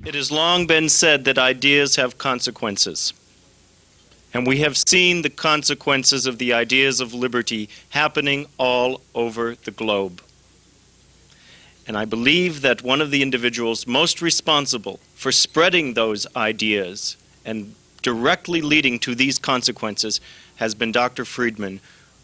It has long been said that ideas have consequences. And we have seen the consequences of the ideas of liberty happening all over the globe. And I believe that one of the individuals most responsible for spreading those ideas and directly leading to these consequences has been Dr. Friedman,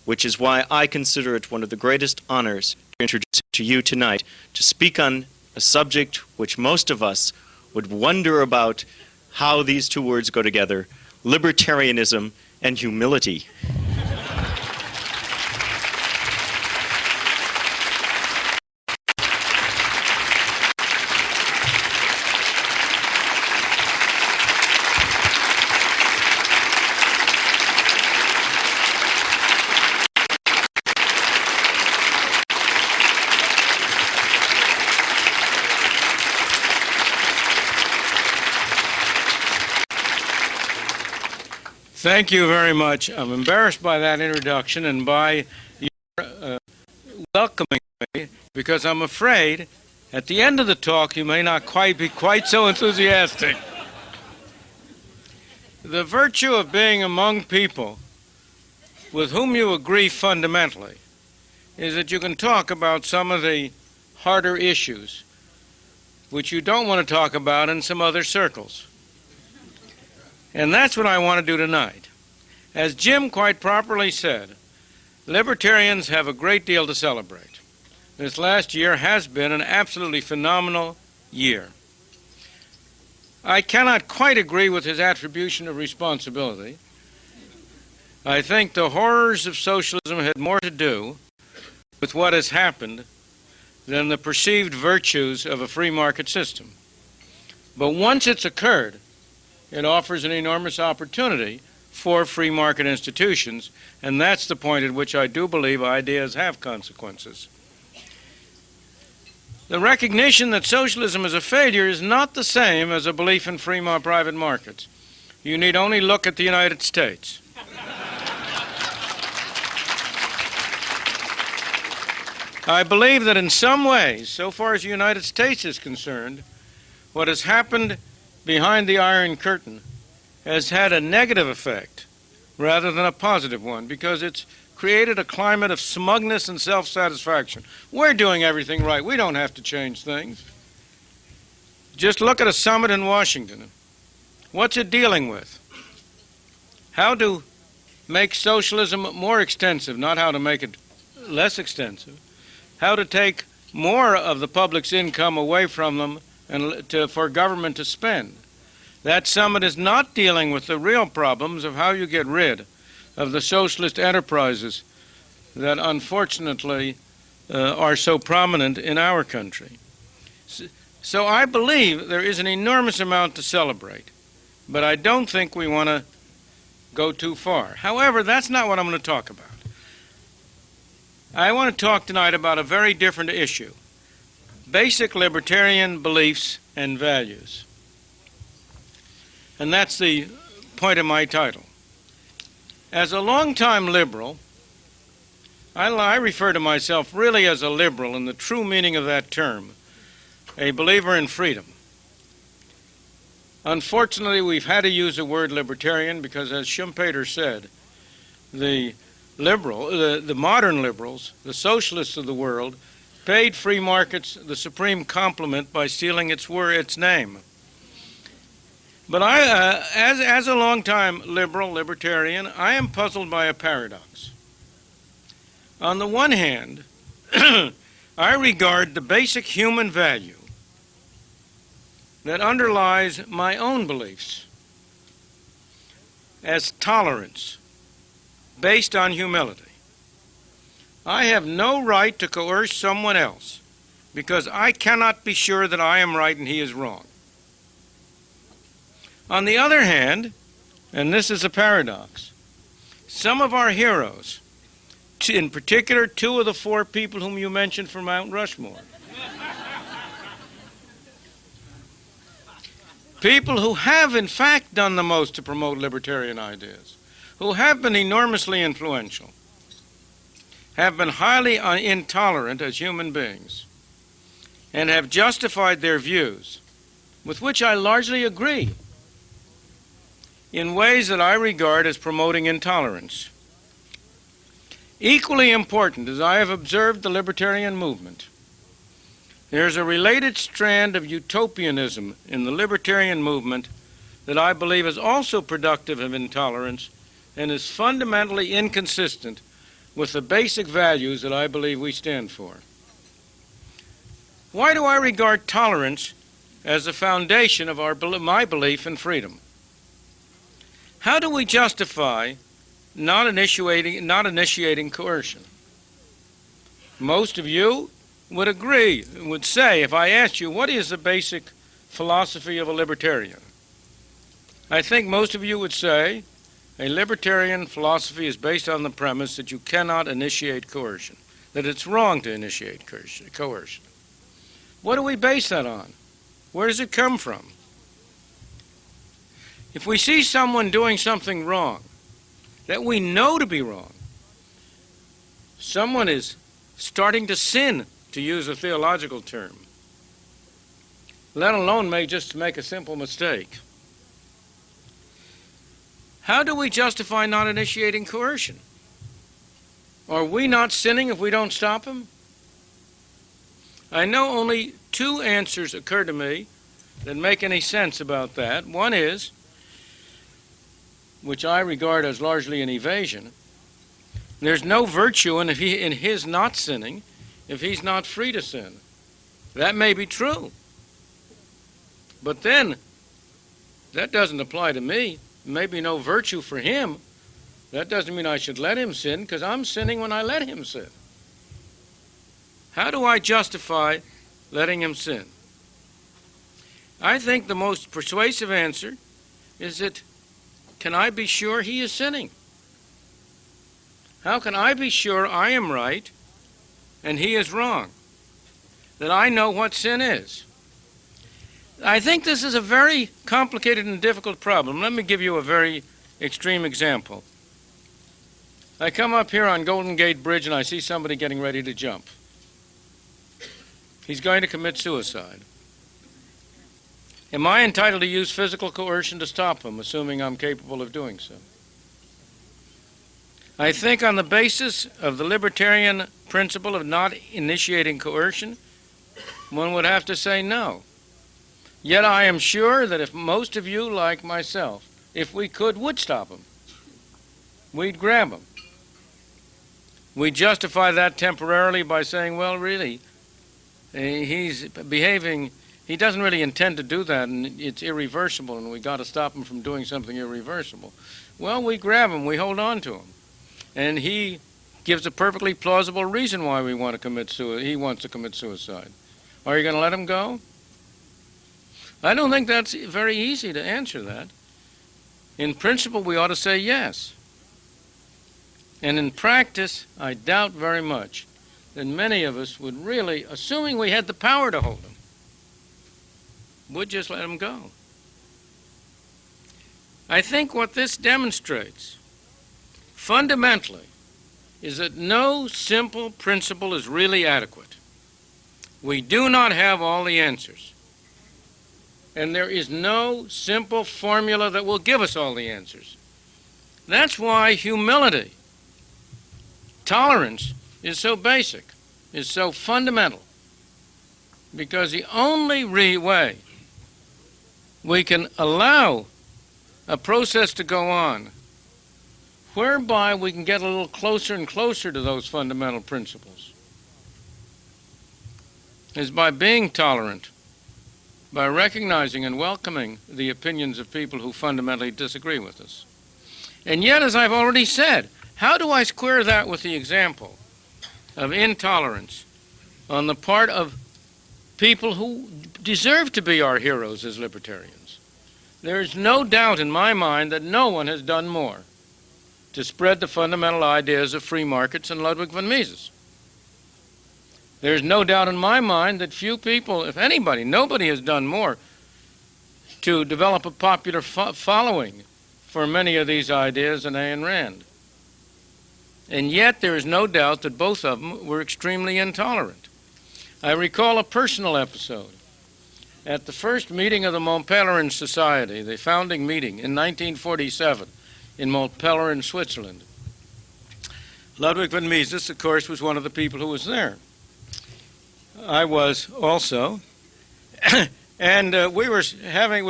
which is why I consider it one of the greatest honors to introduce to you tonight to speak on a subject which most of us would wonder about how these two words go together: libertarianism and humility. Thank you very much. I'm embarrassed by that introduction and by your welcoming me, because I'm afraid at the end of the talk you may not be quite so enthusiastic. The virtue of being among people with whom you agree fundamentally is that you can talk about some of the harder issues which you don't want to talk about in some other circles. And that's what I want to do tonight. As Jim quite properly said, libertarians have a great deal to celebrate. This last year has been an absolutely phenomenal year. I cannot quite agree with his attribution of responsibility. I think the horrors of socialism had more to do with what has happened than the perceived virtues of a free market system. But once it's occurred, it offers an enormous opportunity for free market institutions, and that's the point at which I do believe ideas have consequences. The recognition that socialism is a failure is not the same as a belief in free private markets. You need only look at the United States. I believe that in some ways, so far as the United States is concerned, what has happened behind the Iron Curtain has had a negative effect rather than a positive one, because it's created a climate of smugness and self-satisfaction. We're doing everything right. We don't have to change things. Just look at a summit in Washington. What's it dealing with? How to make socialism more extensive, not how to make it less extensive. How to take more of the public's income away from them and for government to spend. That summit is not dealing with the real problems of how you get rid of the socialist enterprises that unfortunately are so prominent in our country. So I believe there is an enormous amount to celebrate, but I don't think we want to go too far. However, that's not what I'm going to talk about. I want to talk tonight about a very different issue: basic libertarian beliefs and values. And that's the point of my title. As a longtime liberal, I refer to myself really as a liberal in the true meaning of that term, a believer in freedom. Unfortunately, we've had to use the word libertarian because, as Schumpeter said, the modern liberals, the socialists of the world, paid free markets the supreme compliment by stealing its name. But as a longtime libertarian, I am puzzled by a paradox. On the one hand, I regard the basic human value that underlies my own beliefs as tolerance, based on humility. I have no right to coerce someone else because I cannot be sure that I am right and he is wrong. On the other hand, and this is a paradox, some of our heroes, in particular 2 of the 4 people whom you mentioned from Mount Rushmore, people who have in fact done the most to promote libertarian ideas, who have been enormously influential, have been highly intolerant as human beings, and have justified their views with which I largely agree, in ways that I regard as promoting intolerance. Equally important, as I have observed the libertarian movement, there's a related strand of utopianism in the libertarian movement that I believe is also productive of intolerance and is fundamentally inconsistent with the basic values that I believe we stand for. Why do I regard tolerance as the foundation of my belief in freedom? How do we justify not initiating coercion? Most of you would agree, would say, if I asked you, what is the basic philosophy of a libertarian? I think most of you would say a libertarian philosophy is based on the premise that you cannot initiate coercion, that it's wrong to initiate coercion. What do we base that on? Where does it come from? If we see someone doing something wrong, that we know to be wrong, someone is starting to sin, to use a theological term, let alone may just make a simple mistake. How do we justify not initiating coercion? Are we not sinning if we don't stop him? I know only two answers occur to me that make any sense about that. One is, which I regard as largely an evasion, there's no virtue in his not sinning if he's not free to sin. That may be true. But then, that doesn't apply to me. Maybe no virtue for him. That doesn't mean I should let him sin, because I'm sinning when I let him sin. How do I justify letting him sin? I think the most persuasive answer is that, can I be sure he is sinning? How can I be sure I am right and he is wrong? That I know what sin is? I think this is a very complicated and difficult problem. Let me give you a very extreme example. I come up here on Golden Gate Bridge and I see somebody getting ready to jump. He's going to commit suicide. Am I entitled to use physical coercion to stop him, assuming I'm capable of doing so? I think on the basis of the libertarian principle of not initiating coercion, one would have to say no. Yet I am sure that if most of you, like myself, if we could, would stop him. We'd grab him. We'd justify that temporarily by saying, well, really, he's behaving, he doesn't really intend to do that, and it's irreversible, and we got to stop him from doing something irreversible. Well, we grab him, we hold on to him, and he gives a perfectly plausible reason why he wants to commit suicide. Are you going to let him go? I don't think that's very easy to answer that. In principle, we ought to say yes. And in practice, I doubt very much that many of us would really, assuming we had the power to hold him, would just let him go. I think what this demonstrates, fundamentally, is that no simple principle is really adequate. We do not have all the answers. And there is no simple formula that will give us all the answers. That's why humility, tolerance, is so basic, is so fundamental. Because the only way we can allow a process to go on whereby we can get a little closer and closer to those fundamental principles is by being tolerant, by recognizing and welcoming the opinions of people who fundamentally disagree with us. And yet, as I've already said, how do I square that with the example of intolerance on the part of people who deserve to be our heroes as libertarians? There is no doubt in my mind that no one has done more to spread the fundamental ideas of free markets than Ludwig von Mises. There's no doubt in my mind that few people, if anybody, nobody has done more to develop a popular following for many of these ideas than Ayn Rand. And yet there is no doubt that both of them were extremely intolerant. I recall a personal episode. at the first meeting of the Montpellier Society, the founding meeting in 1947 in Montpellier, Switzerland. Ludwig von Mises, of course, was one of the people who was there. I was also. And we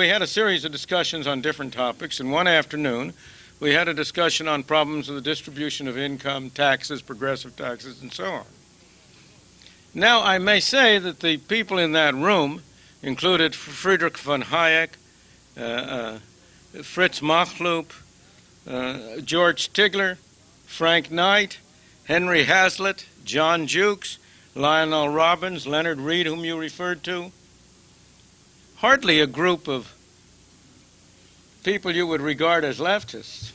had a series of discussions on different topics, and one afternoon we had a discussion on problems of the distribution of income, taxes, progressive taxes, and so on. Now, I may say that the people in that room included Friedrich von Hayek, Fritz Machlup, George Stigler, Frank Knight, Henry Hazlitt, John Jukes, Lionel Robbins, Leonard Read, whom you referred to. Hardly a group of people you would regard as leftists.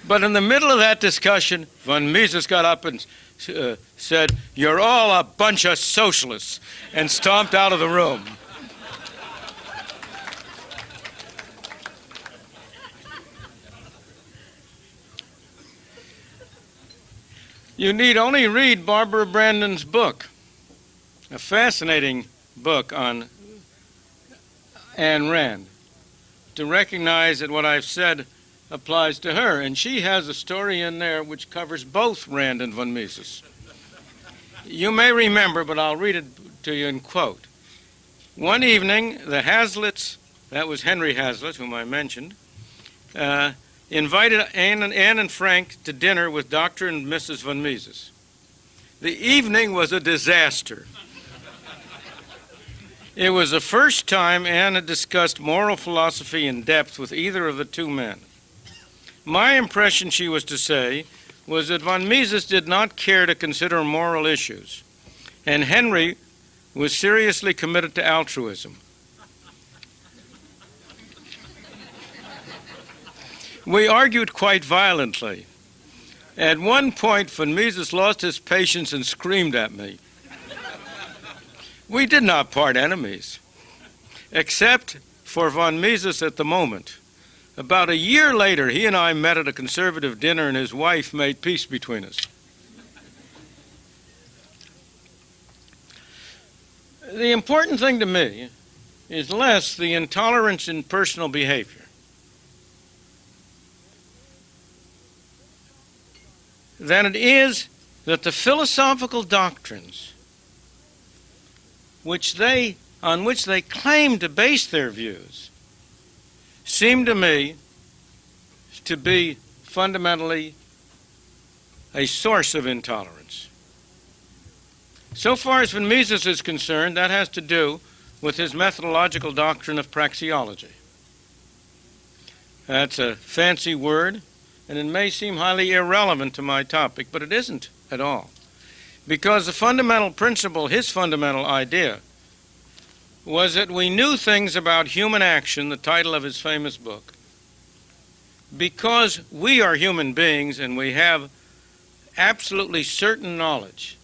But in the middle of that discussion, von Mises got up and said, "You're all a bunch of socialists," and stomped out of the room. You need only read Barbara Brandon's book, a fascinating book on Ayn Rand, to recognize that what I've said applies to her. And she has a story in there which covers both Rand and von Mises. You may remember, but I'll read it to you in quote. One evening, the Hazlitts, that was Henry Hazlitt, whom I mentioned, invited Anne and Frank to dinner with Dr. and Mrs. von Mises. The evening was a disaster. It was the first time Anne had discussed moral philosophy in depth with either of the two men. My impression, she was to say, was that von Mises did not care to consider moral issues, and Henry was seriously committed to altruism. We argued quite violently. At one point, von Mises lost his patience and screamed at me. We did not part enemies, except for von Mises at the moment. About a year later, he and I met at a conservative dinner, and his wife made peace between us. The important thing to me is less the intolerance in personal behavior than it is that the philosophical doctrines on which they claim to base their views seem to me to be fundamentally a source of intolerance. So far as von Mises is concerned, that has to do with his methodological doctrine of praxeology. That's a fancy word, and it may seem highly irrelevant to my topic, but it isn't at all. Because the fundamental principle, his fundamental idea, was that we knew things about human action, the title of his famous book, because we are human beings and we have absolutely certain knowledge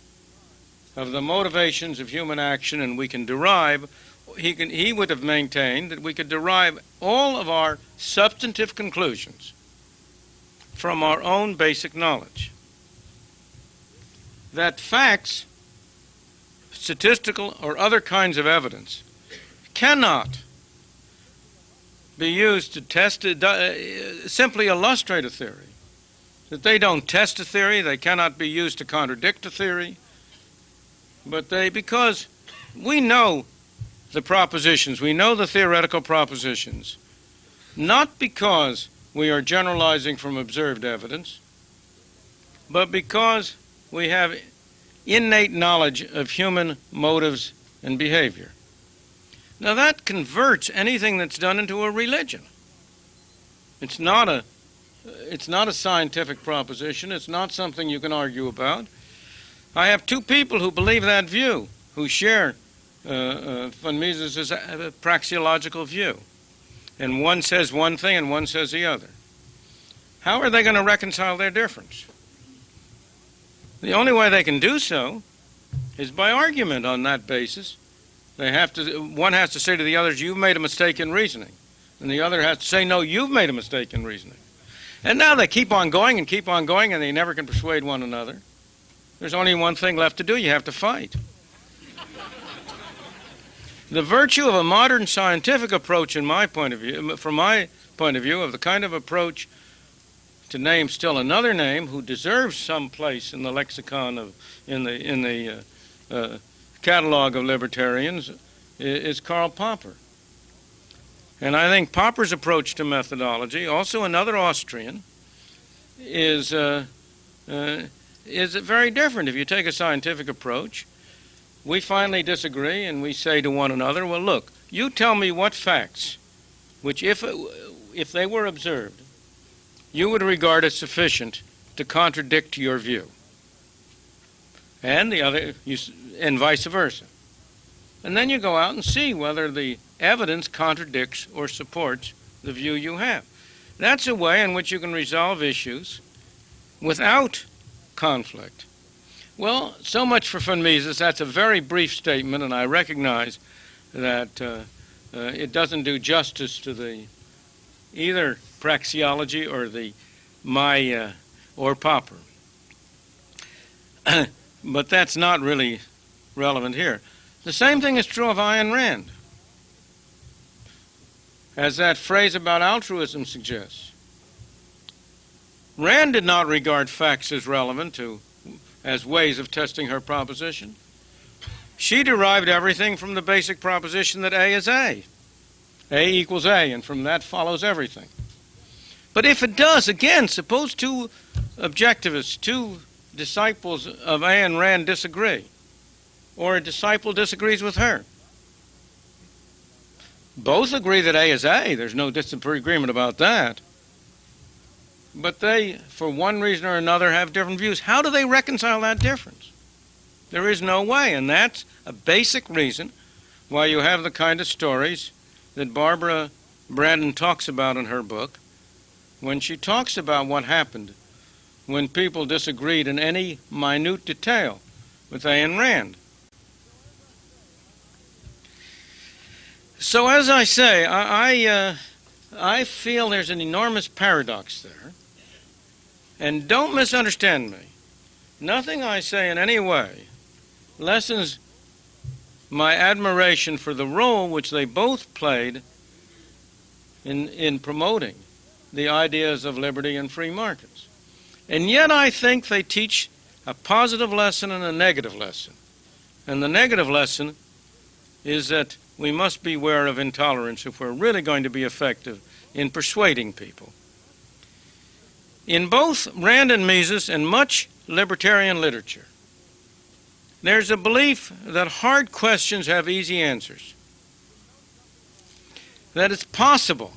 of the motivations of human action, and we can derive, he would have maintained that we could derive all of our substantive conclusions from our own basic knowledge. That facts, statistical or other kinds of evidence, cannot be used to test simply illustrate a theory. That they don't test a theory, they cannot be used to contradict a theory, but because we know the propositions, we know the theoretical propositions, not because we are generalizing from observed evidence, but because we have innate knowledge of human motives and behavior. Now that converts anything that's done into a religion. It's not a scientific proposition. It's not something you can argue about. I have two people who believe that view, who share von Mises' praxeological view. And one says one thing and one says the other. How are they going to reconcile their difference? The only way they can do so is by argument on that basis. One has to say to the others, you've made a mistake in reasoning. And the other has to say, no, you've made a mistake in reasoning. And now they keep on going, and they never can persuade one another. There's only one thing left to do. You have to fight. The virtue of a modern scientific approach, in my point of view, from my point of view, of the kind of approach, to name still another name who deserves some place in the lexicon of, in the catalog of libertarians, is Karl Popper. And I think Popper's approach to methodology, also another Austrian, is very different. If you take a scientific approach, we finally disagree and we say to one another, well, look, you tell me what facts, which if they were observed, you would regard as sufficient to contradict your view. And the other, and vice versa. And then you go out and see whether the evidence contradicts or supports the view you have. That's a way in which you can resolve issues without conflict. Well, so much for von Mises. That's a very brief statement, and I recognize that it doesn't do justice to the either praxeology or or Popper. But that's not really relevant here. The same thing is true of Ayn Rand, as that phrase about altruism suggests. Rand did not regard facts as relevant as ways of testing her proposition. She derived everything from the basic proposition that A is A. A equals A, and from that follows everything. But if it does, again, suppose two objectivists, two disciples of Ayn Rand disagree, or a disciple disagrees with her. Both agree that A is A. There's no disagreement about that. But they, for one reason or another, have different views. How do they reconcile that difference? There is no way, and that's a basic reason why you have the kind of stories that Barbara Brandon talks about in her book, when she talks about what happened when people disagreed in any minute detail with Ayn Rand. So as I say, I feel there's an enormous paradox there. And don't misunderstand me. Nothing I say in any way lessens my admiration for the role which they both played in promoting the ideas of liberty and free markets. And yet I think they teach a positive lesson and a negative lesson. And the negative lesson is that we must beware of intolerance if we're really going to be effective in persuading people. In both Rand and Mises and much libertarian literature, there's a belief that hard questions have easy answers, that it's possible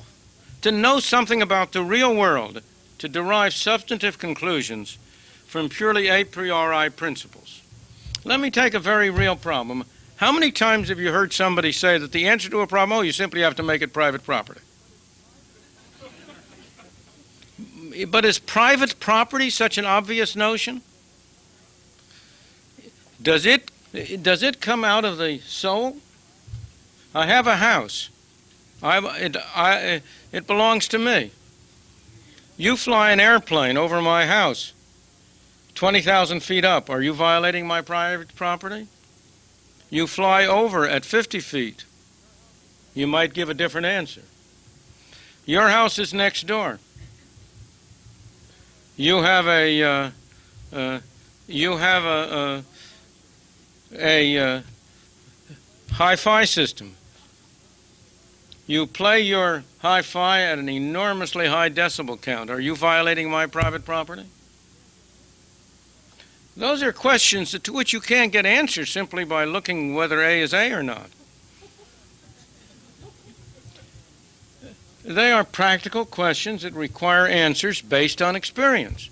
to know something about the real world, to derive substantive conclusions from purely a priori principles. Let me take a very real problem. How many times have you heard somebody say that the answer to a problem, you simply have to make it private property? But is private property such an obvious notion? Does it come out of the soul? I have a house. It belongs to me. You fly an airplane over my house, 20,000 feet up. Are you violating my private property? You fly over at 50 feet. You might give a different answer. Your house is next door. You have a hi-fi system. You play your hi-fi at an enormously high decibel count. Are you violating my private property? Those are questions to which you can't get answers simply by looking whether A is A or not. They are practical questions that require answers based on experience.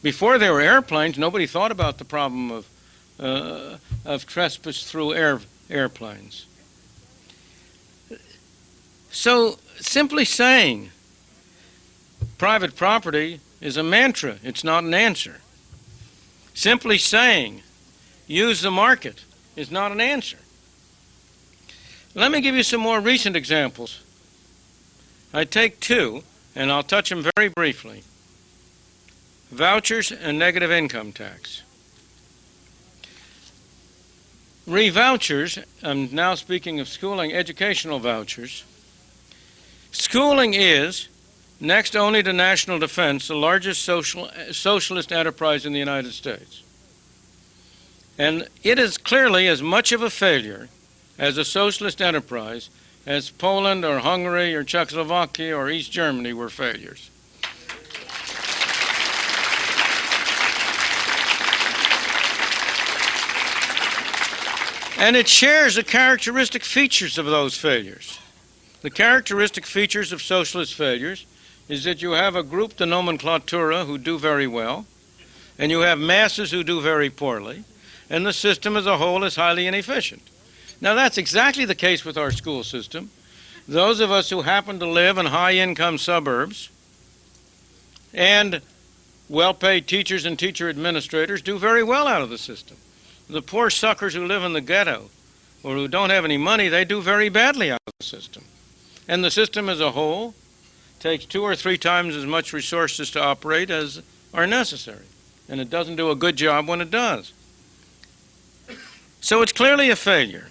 Before there were airplanes, nobody thought about the problem of trespass through airplanes. So simply saying private property is a mantra. It's not an answer. Simply saying use the market is not an answer. Let me give you some more recent examples. I take two, and I'll touch them very briefly. Vouchers and negative income tax. Vouchers, I'm now speaking of schooling, educational vouchers. Schooling is, next only to national defense, the largest socialist enterprise in the United States. And it is clearly as much of a failure as a socialist enterprise as Poland or Hungary or Czechoslovakia or East Germany were failures. And it shares the characteristic features of those failures. The characteristic features of socialist failures is that you have a group, the nomenklatura, who do very well, and you have masses who do very poorly, and the system as a whole is highly inefficient. Now, that's exactly the case with our school system. Those of us who happen to live in high-income suburbs and well-paid teachers and teacher administrators do very well out of the system. The poor suckers who live in the ghetto or who don't have any money, they do very badly out of the system. And the system as a whole takes 2 or 3 times as much resources to operate as are necessary. And it doesn't do a good job when it does. So it's clearly a failure.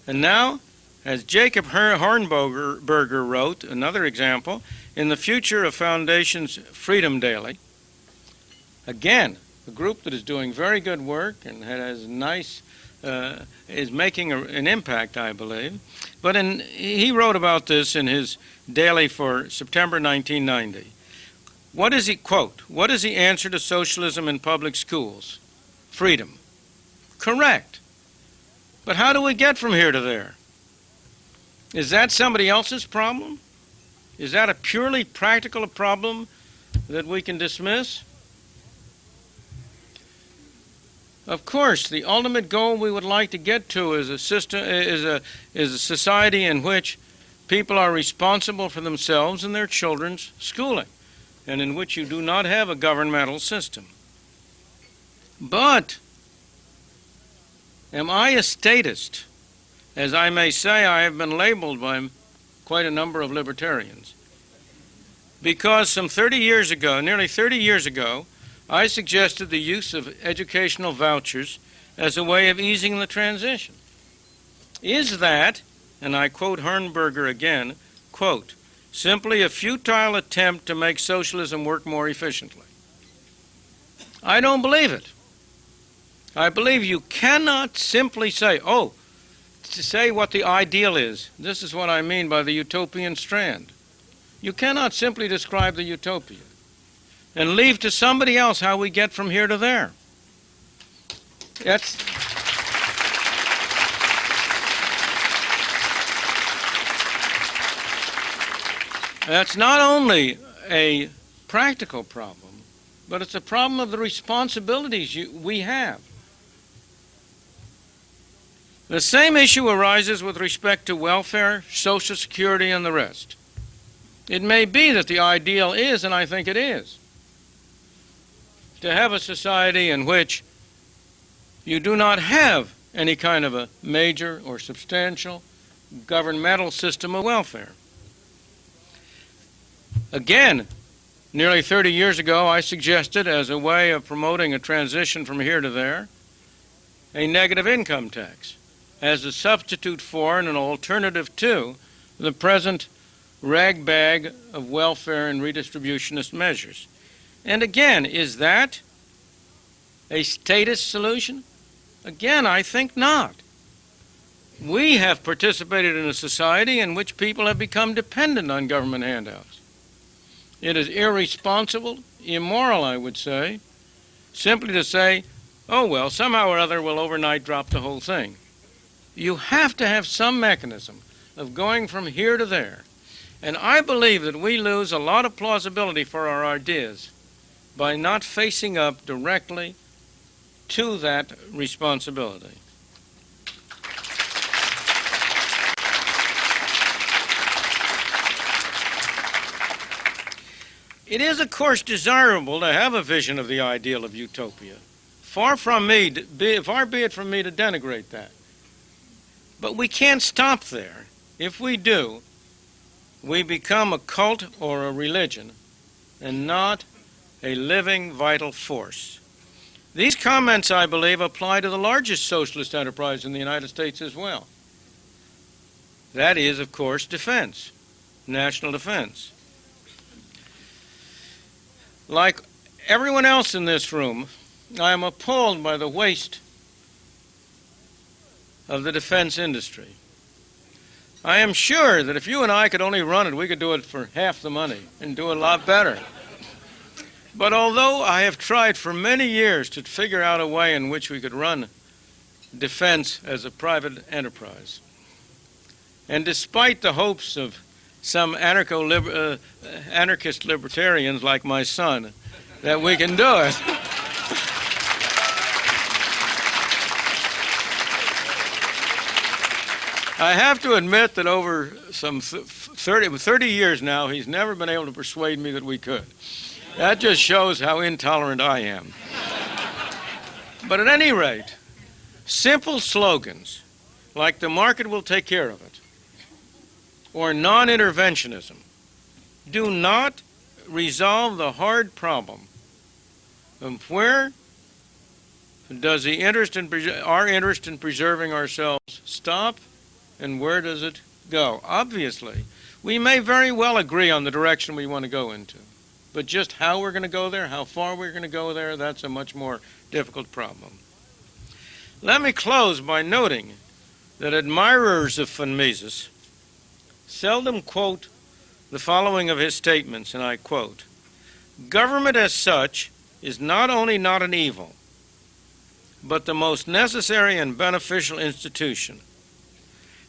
And now, as Jacob Hornberger wrote, another example, in the future of Foundation's Freedom Daily, again, a group that is doing very good work and has nice, is making an impact, I believe. But he wrote about this in his daily for September 1990. What is he, quote, "What is the answer to socialism in public schools? Freedom." Correct. But how do we get from here to there? Is that somebody else's problem? Is that a purely practical problem that we can dismiss? Of course, the ultimate goal we would like to get to is a system, is a society in which people are responsible for themselves and their children's schooling, and in which you do not have a governmental system. But am I a statist? As I may say, I have been labeled by quite a number of libertarians. Because some 30 years ago, nearly 30 years ago, I suggested the use of educational vouchers as a way of easing the transition. Is that, and I quote Hornberger again, quote, "simply a futile attempt to make socialism work more efficiently"? I don't believe it. I believe you cannot simply say, to say what the ideal is. This is what I mean by the utopian strand. You cannot simply describe the utopia and leave to somebody else how we get from here to there. That's not only a practical problem, but it's a problem of the responsibilities we have. The same issue arises with respect to welfare, Social Security, and the rest. It may be that the ideal is, and I think it is, to have a society in which you do not have any kind of a major or substantial governmental system of welfare. Again, nearly 30 years ago, I suggested, as a way of promoting a transition from here to there, a negative income tax as a substitute for and an alternative to the present ragbag of welfare and redistributionist measures. And again, is that a statist solution? Again, I think not. We have participated in a society in which people have become dependent on government handouts. It is irresponsible, immoral, I would say, simply to say, oh, well, somehow or other we'll overnight drop the whole thing. You have to have some mechanism of going from here to there. And I believe that we lose a lot of plausibility for our ideas by not facing up directly to that responsibility. It is, of course, desirable to have a vision of the ideal of utopia. Far be it from me to denigrate that. But we can't stop there. If we do, we become a cult or a religion and not a living, vital force. These comments, I believe, apply to the largest socialist enterprise in the United States as well. That is, of course, defense, national defense. Like everyone else in this room, I am appalled by the waste of the defense industry. I am sure that if you and I could only run it, we could do it for half the money and do it a lot better. But although I have tried for many years to figure out a way in which we could run defense as a private enterprise, and despite the hopes of some anarchist libertarians like my son that we can do it, I have to admit that over some 30 years now, he's never been able to persuade me that we could. That just shows how intolerant I am. But at any rate, simple slogans like the market will take care of it, or non-interventionism, do not resolve the hard problem of where does our interest in preserving ourselves stop and where does it go. Obviously, we may very well agree on the direction we want to go into, but just how we're going to go there, how far we're going to go there, that's a much more difficult problem. Let me close by noting that admirers of von Mises seldom quote the following of his statements, and I quote, "Government as such is not only not an evil, but the most necessary and beneficial institution,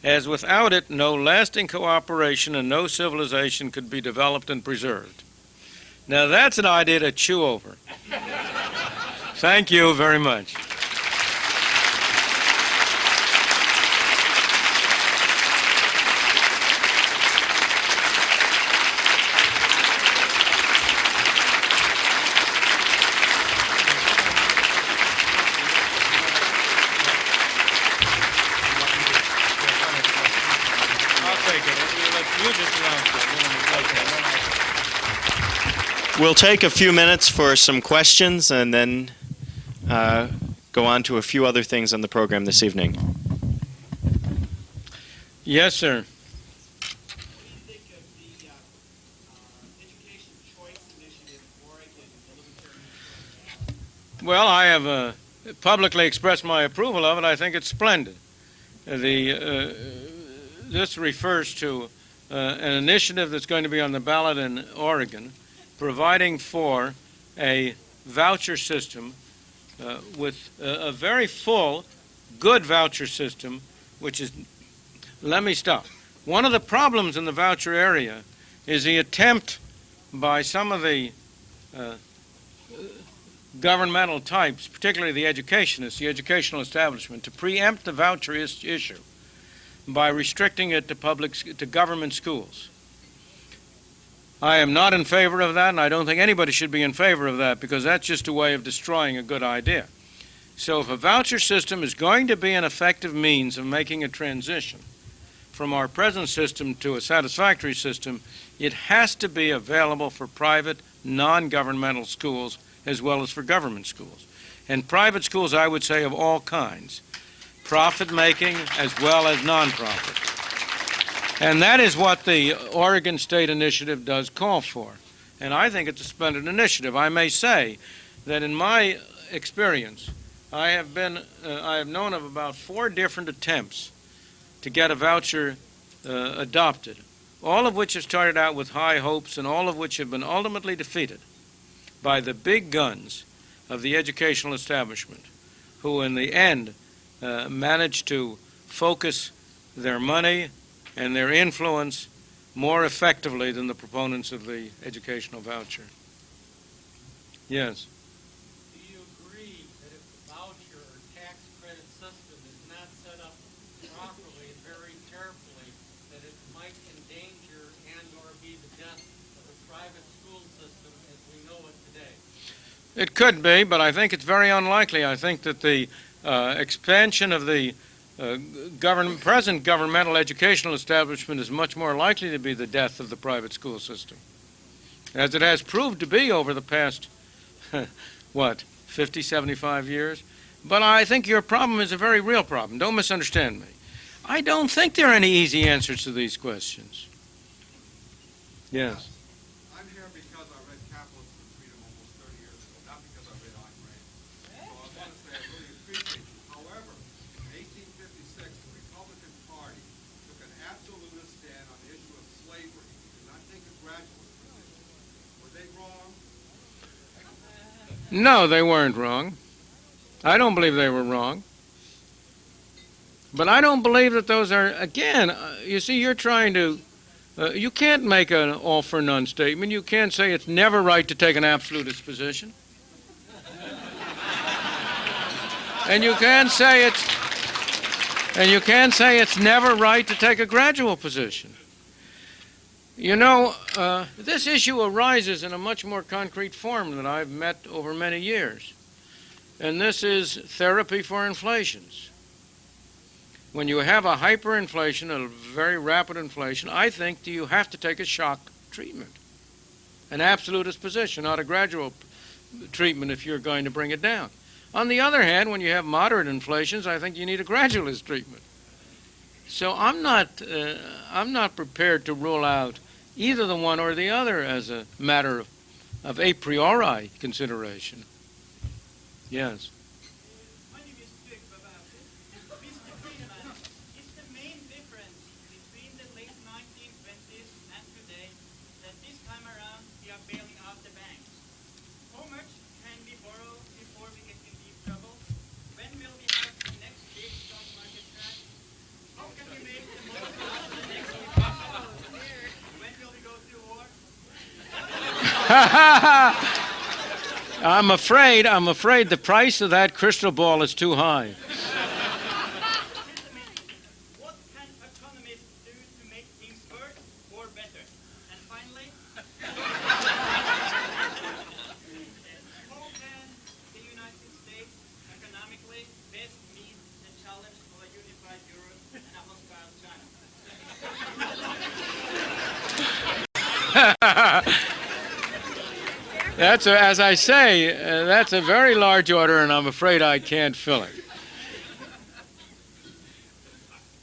as without it no lasting cooperation and no civilization could be developed and preserved." Now that's an idea to chew over. Thank you very much. We'll take a few minutes for some questions and then go on to a few other things on the program this evening. Yes, sir. Well, I have publicly expressed my approval of it. I think it's splendid. This refers to an initiative that's going to be on the ballot in Oregon, providing for a voucher system with a very full, good voucher system, which is, let me stop. One of the problems in the voucher area is the attempt by some of the governmental types, particularly the educationists, the educational establishment, to preempt the voucher issue by restricting it to government schools. I am not in favor of that, and I don't think anybody should be in favor of that, because that's just a way of destroying a good idea. So if a voucher system is going to be an effective means of making a transition from our present system to a satisfactory system, it has to be available for private, non-governmental schools as well as for government schools. And private schools, I would say, of all kinds, profit-making as well as non-profit. And that is what the Oregon State Initiative does call for. And I think it's a splendid initiative. I may say that in my experience, I have known of about 4 different attempts to get a voucher adopted, all of which have started out with high hopes and all of which have been ultimately defeated by the big guns of the educational establishment, who in the end managed to focus their money and their influence more effectively than the proponents of the educational voucher. Yes. Do you agree that if the voucher or tax credit system is not set up properly and very carefully, that it might endanger and or be the death of the private school system as we know it today? It could be, but I think it's very unlikely. I think that the expansion of the present governmental educational establishment is much more likely to be the death of the private school system, as it has proved to be over the past, 50, 75 years. But I think your problem is a very real problem. Don't misunderstand me. I don't think there are any easy answers to these questions. Yes. I'm here because I read Capitalism and Freedom almost 30 years ago, not because I read Ayn Rand. So I want to say I really appreciate you. However, in 1856, the Republican Party took an absolutist stand on the issue of slavery and not take a gradualist position. Were they wrong? No, they weren't wrong. I don't believe they were wrong. But I don't believe that those are, again, you see, you're trying to, you can't make an all for none statement. You can't say it's never right to take an absolutist position. And you can't say it's never right to take a gradual position. You know, this issue arises in a much more concrete form that I've met over many years. And this is therapy for inflations. When you have a hyperinflation, a very rapid inflation, I think you have to take a shock treatment, an absolutist position, not a gradual treatment if you're going to bring it down. On the other hand, when you have moderate inflations, I think you need a gradualist treatment. So I'm not prepared to rule out either the one or the other as a matter of a priori consideration. Yes. My name is Mr. Friedman, is the main difference between the late 1920s and today that this time around we are bailing out the banks? How much can we borrow before we get in deep trouble? When will we have the next big stock market crash? How can we make the most out of the next big trouble? When will we go to war? I'm afraid the price of that crystal ball is too high. What can economists do to make things work or better? And finally, how can the United States economically best meet the challenge of a unified Europe and a hostile China? As I say, that's a very large order, and I'm afraid I can't fill it.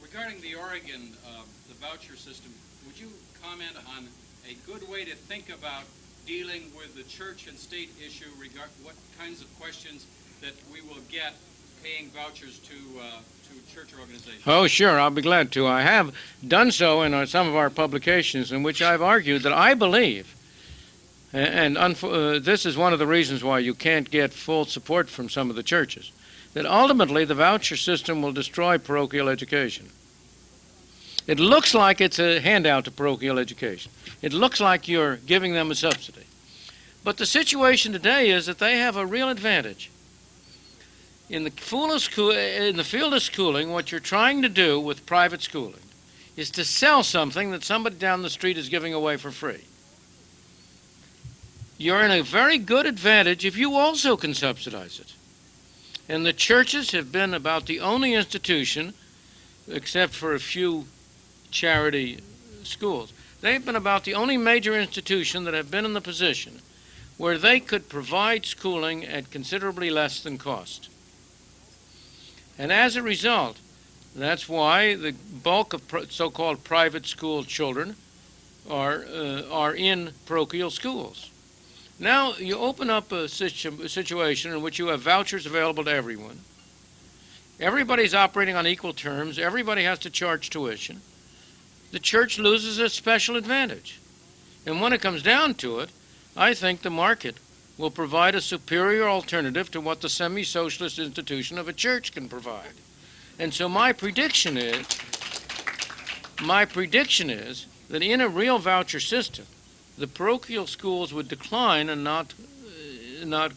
Regarding the Oregon, the voucher system, would you comment on a good way to think about dealing with the church and state issue, what kinds of questions that we will get paying vouchers to church organizations? Oh, sure, I'll be glad to. I have done so in some of our publications in which I've argued that I believe, and this is one of the reasons why you can't get full support from some of the churches, that ultimately the voucher system will destroy parochial education. It looks like it's a handout to parochial education. It looks like you're giving them a subsidy. But the situation today is that they have a real advantage. In the field of schooling, what you're trying to do with private schooling is to sell something that somebody down the street is giving away for free. You're in a very good advantage if you also can subsidize it. And the churches have been about the only institution, except for a few charity schools, they've been about the only major institution that have been in the position where they could provide schooling at considerably less than cost. And as a result, that's why the bulk of so-called private school children are in parochial schools. Now you open up a situation in which you have vouchers available to everyone. Everybody's operating on equal terms. Everybody has to charge tuition. The church loses a special advantage. And when it comes down to it, I think the market will provide a superior alternative to what the semi-socialist institution of a church can provide. And so my prediction is that in a real voucher system, the parochial schools would decline and not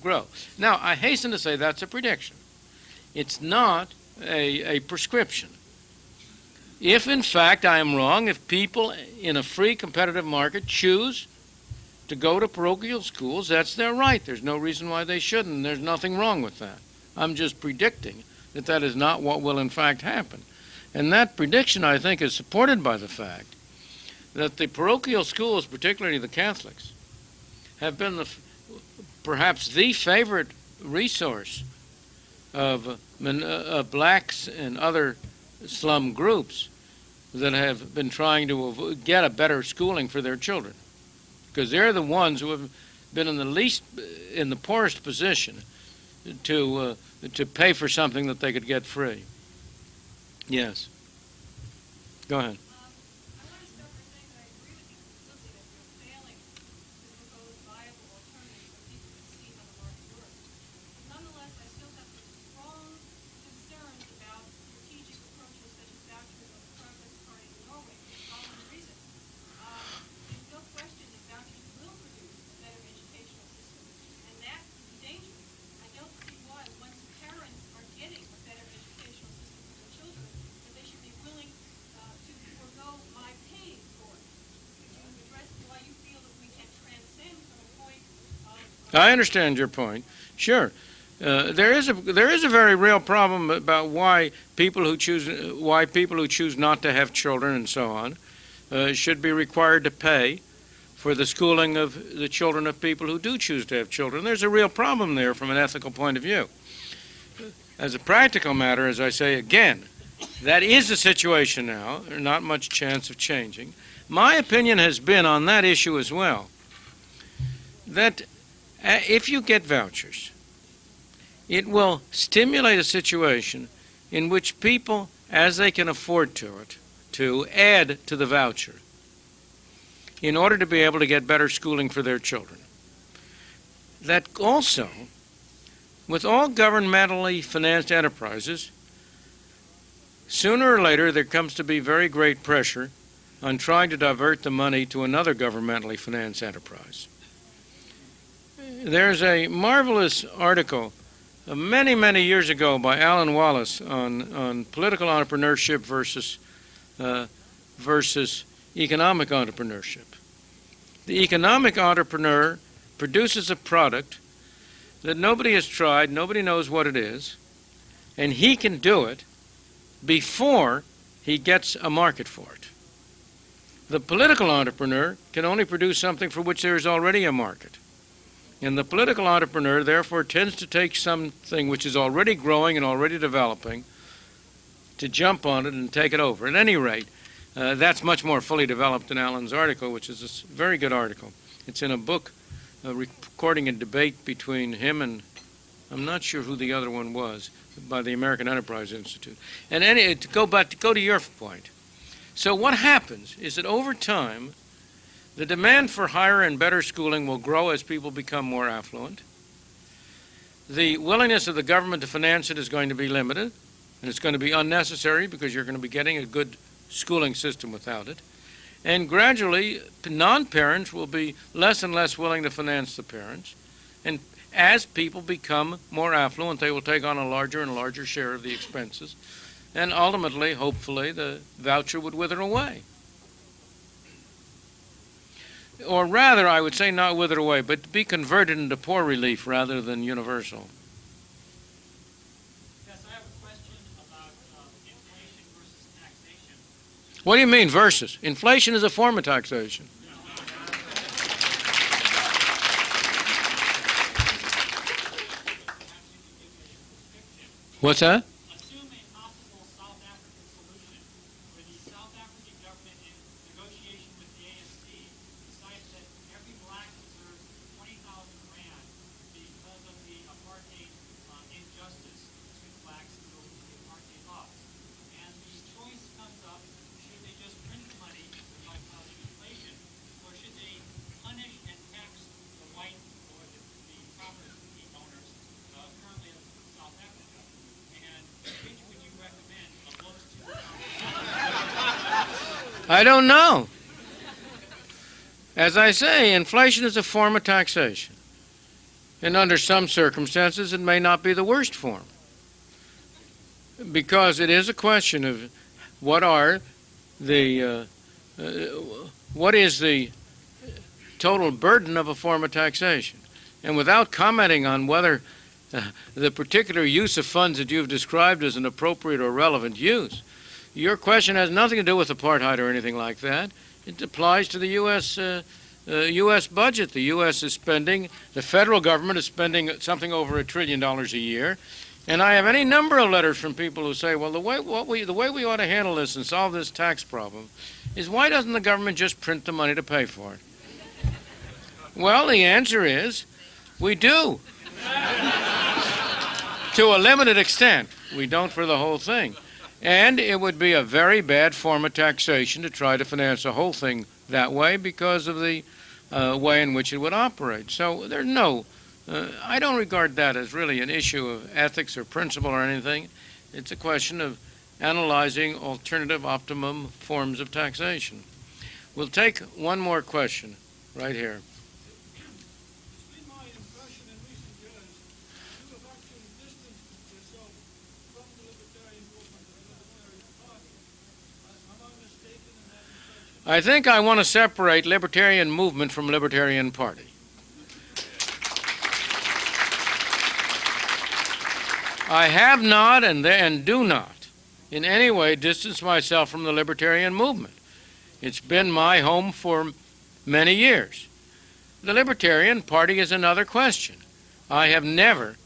grow. Now, I hasten to say that's a prediction. It's not a prescription. If, in fact, I am wrong, if people in a free competitive market choose to go to parochial schools, that's their right. There's no reason why they shouldn't, and there's nothing wrong with that. I'm just predicting that that is not what will, in fact, happen. And that prediction, I think, is supported by the fact that the parochial schools, particularly the Catholics, have been perhaps the favorite resource of blacks and other slum groups that have been trying to get a better schooling for their children, because they're the ones who have been in the poorest position to pay for something that they could get free. Yes. Go ahead. I understand your point. Sure, there is a very real problem about why people who choose not to have children and so on should be required to pay for the schooling of the children of people who do choose to have children. There's a real problem there from an ethical point of view. As a practical matter, as I say again, that is the situation now. There's not much chance of changing. My opinion has been on that issue as well, that if you get vouchers, it will stimulate a situation in which people, as they can afford to add to the voucher in order to be able to get better schooling for their children. That also, with all governmentally financed enterprises, sooner or later there comes to be very great pressure on trying to divert the money to another governmentally financed enterprise. There's a marvelous article many, many years ago by Alan Wallace on political entrepreneurship versus economic entrepreneurship. The economic entrepreneur produces a product that nobody has tried, nobody knows what it is, and he can do it before he gets a market for it. The political entrepreneur can only produce something for which there is already a market. And the political entrepreneur, therefore, tends to take something which is already growing and already developing to jump on it and take it over. At any rate, that's much more fully developed in Alan's article, which is a very good article. It's in a book recording a debate between him and, I'm not sure who the other one was, by the American Enterprise Institute. And to go to your point. So what happens is that over time, the demand for higher and better schooling will grow as people become more affluent. The willingness of the government to finance it is going to be limited, and it's going to be unnecessary because you're going to be getting a good schooling system without it. And gradually, non-parents will be less and less willing to finance the parents. And as people become more affluent, they will take on a larger and larger share of the expenses. And ultimately, hopefully, the voucher would wither away. Or rather, I would say not wither away, but be converted into poor relief rather than universal. Yes, I have a question about inflation versus taxation. What do you mean, versus? Inflation is a form of taxation. What's that? Assume a possible South African solution where the South African government, in negotiation with the ANC, decides that every black deserves 20,000 rand because of the apartheid injustice to blacks through the apartheid laws. And the choice comes up, should they just print the money by causing inflation, or should they punish and tax the white or the property owners currently in South Africa? And which would you recommend of those two? I don't know. As I say, inflation is a form of taxation. And under some circumstances, it may not be the worst form. Because it is a question of what is the total burden of a form of taxation. And without commenting on whether the particular use of funds that you've described as an appropriate or relevant use, your question has nothing to do with apartheid or anything like that. It applies to the U.S. U.S. budget. The U.S. is spending, the federal government is spending something over $1 trillion a year. And I have any number of letters from people who say, well, the way we ought to handle this and solve this tax problem is, why doesn't the government just print the money to pay for it? Well, the answer is, we do. To a limited extent. We don't for the whole thing. And it would be a very bad form of taxation to try to finance the whole thing that way because of the way in which it would operate. So there's no, I don't regard that as really an issue of ethics or principle or anything. It's a question of analyzing alternative optimum forms of taxation. We'll take one more question right here. It's been my impression in recent years that you have actually distanced yourself from the Libertarian movement and the Libertarian Party. Am I mistaken in that impression? I think I want to separate Libertarian movement from Libertarian Party. I have not and do not in any way distance myself from the Libertarian movement. It's been my home for many years. The Libertarian Party is another question. I have never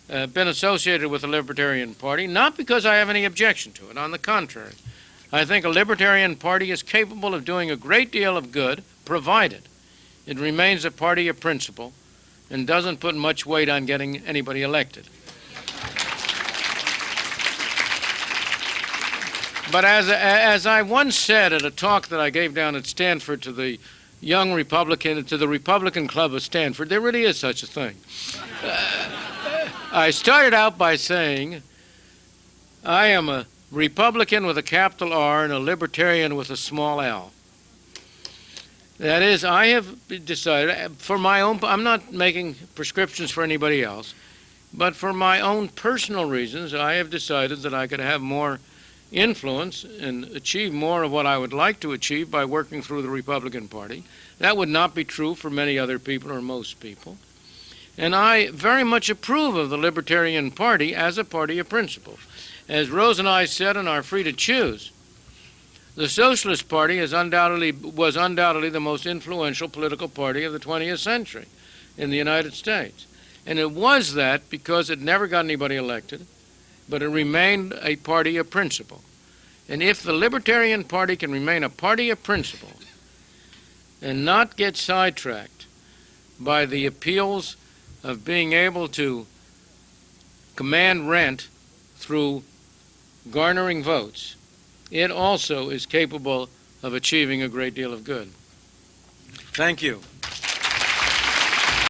been associated with the Libertarian Party, not because I have any objection to it. On the contrary, I think a Libertarian Party is capable of doing a great deal of good, provided it remains a party of principle and doesn't put much weight on getting anybody elected. But as I once said at a talk that I gave down at Stanford to the young Republican, to the Republican Club of Stanford, there really is such a thing. I started out by saying, I am a Republican with a capital R and a Libertarian with a small l. That is, I have decided, for my own, I'm not making prescriptions for anybody else, but for my own personal reasons, I have decided that I could have more influence and achieve more of what I would like to achieve by working through the Republican Party. That would not be true for many other people or most people. And I very much approve of the Libertarian Party as a party of principle. As Rose and I said in our Free to Choose, the Socialist Party was undoubtedly the most influential political party of the 20th century in the United States. And it was that because it never got anybody elected, but it remained a party of principle. And if the Libertarian Party can remain a party of principle and not get sidetracked by the appeals of being able to command rent through garnering votes, it also is capable of achieving a great deal of good. Thank you.